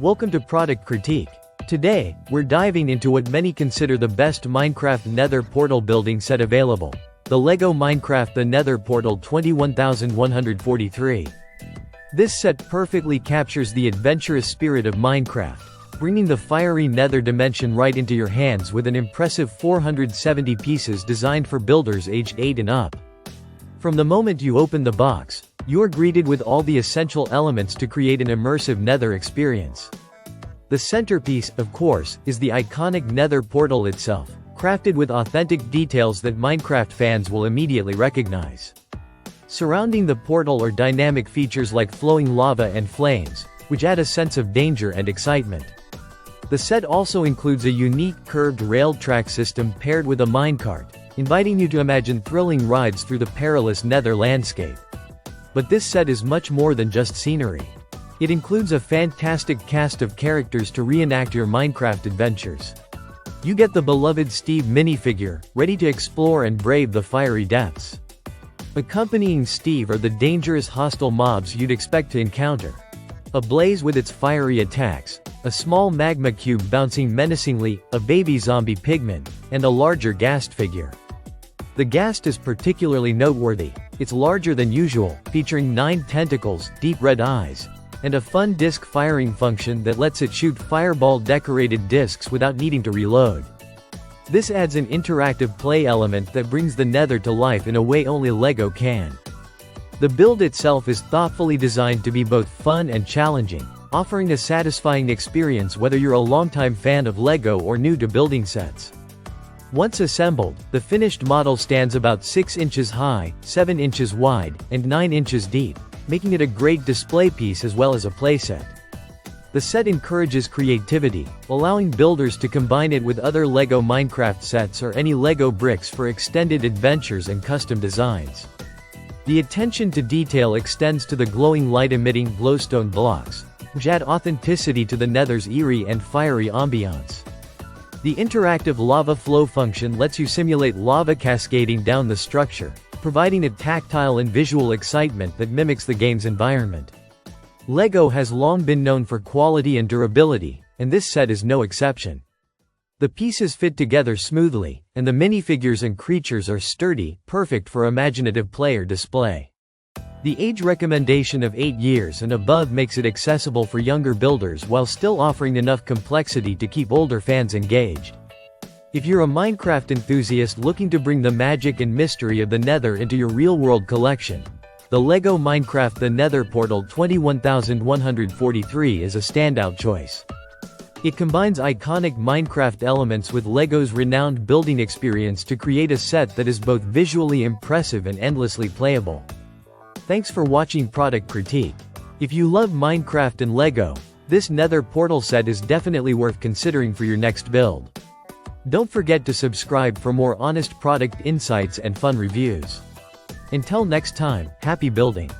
Welcome to Product Critique. Today, we're diving into what many consider the best Minecraft Nether Portal building set available. The LEGO Minecraft The Nether Portal 21143. This set perfectly captures the adventurous spirit of Minecraft, bringing the fiery nether dimension right into your hands with an impressive 470 pieces designed for builders aged 8 and up. From the moment you open the box, you're greeted with all the essential elements to create an immersive nether experience. The centerpiece, of course, is the iconic nether portal itself, crafted with authentic details that Minecraft fans will immediately recognize. Surrounding the portal are dynamic features like flowing lava and flames, which add a sense of danger and excitement. The set also includes a unique curved rail track system paired with a minecart, inviting you to imagine thrilling rides through the perilous nether landscape. But this set is much more than just scenery. It includes a fantastic cast of characters to reenact your Minecraft adventures. You get the beloved Steve minifigure, ready to explore and brave the fiery depths. Accompanying Steve are the dangerous hostile mobs you'd expect to encounter. Ablaze with its fiery attacks, a small magma cube bouncing menacingly, a baby zombie pigman, and a larger ghast figure. The ghast is particularly noteworthy. It's larger than usual, featuring 9 tentacles, deep red eyes, and a fun disc firing function that lets it shoot fireball-decorated discs without needing to reload. This adds an interactive play element that brings the nether to life in a way only LEGO can. The build itself is thoughtfully designed to be both fun and challenging, offering a satisfying experience whether you're a longtime fan of LEGO or new to building sets. Once assembled, the finished model stands about 6 inches high, 7 inches wide, and 9 inches deep, making it a great display piece as well as a playset. The set encourages creativity, allowing builders to combine it with other LEGO Minecraft sets or any LEGO bricks for extended adventures and custom designs. The attention to detail extends to the glowing light-emitting glowstone blocks, which add authenticity to the nether's eerie and fiery ambiance. The interactive lava flow function lets you simulate lava cascading down the structure, providing a tactile and visual excitement that mimics the game's environment. LEGO has long been known for quality and durability, and this set is no exception. The pieces fit together smoothly, and the minifigures and creatures are sturdy, perfect for imaginative player display. The age recommendation of 8 years and above makes it accessible for younger builders while still offering enough complexity to keep older fans engaged. If you're a Minecraft enthusiast looking to bring the magic and mystery of the Nether into your real-world collection, the LEGO Minecraft The Nether Portal 21143 is a standout choice. It combines iconic Minecraft elements with LEGO's renowned building experience to create a set that is both visually impressive and endlessly playable. Thanks for watching Product Critique. If you love Minecraft and LEGO, this Nether Portal set is definitely worth considering for your next build. Don't forget to subscribe for more honest product insights and fun reviews. Until next time, happy building!